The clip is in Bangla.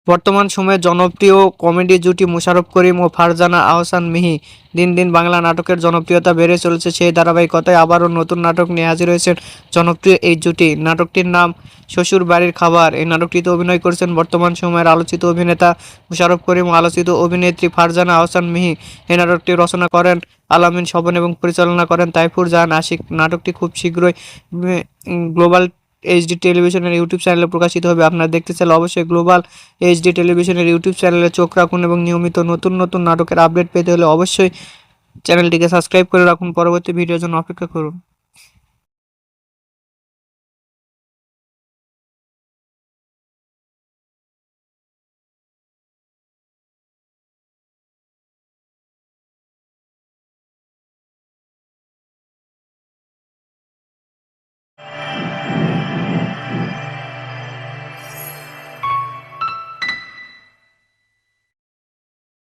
বর্তমান সময়ে জনপ্রিয় কমেডি জুটি মোশাররফ করিম ও ফারজানা আহসান মিহি দিন দিন বাংলা নাটকের জনপ্রিয়তা বেড়ে চলেছে। সেই ধারাবাহিকতায় আবারও নতুন নাটক নিয়ে হাজির হয়েছেন জনপ্রিয় এই জুটি। নাটকটির নাম শ্বশুর বাড়ির খাবার। এই নাটকটিতে অভিনয় করেছেন বর্তমান সময়ের আলোচিত অভিনেতা মোশাররফ করিম ও আলোচিত অভিনেত্রী ফারজানা আহসান মিহি। এই নাটকটি রচনা করেন আলামিন স্বপন এবং পরিচালনা করেন তাইফুর জাহান আশিক। নাটকটি খুব শীঘ্রই গ্লোবাল এইচডি টেলিভিশনের ইউটিউব চ্যানেলে প্রকাশিত হবে। আপনারা দেখতে চাইলে অবশ্যই গ্লোবাল এইচডি টেলিভিশনের ইউটিউব চ্যানেলে চোখ রাখুন এবং নিয়মিত নতুন নতুন নাটকের আপডেট পেতে হলে অবশ্যই চ্যানেলটিকে সাবস্ক্রাইব করে রাখুন। পরবর্তী ভিডিওর জন্য অপেক্ষা করুন।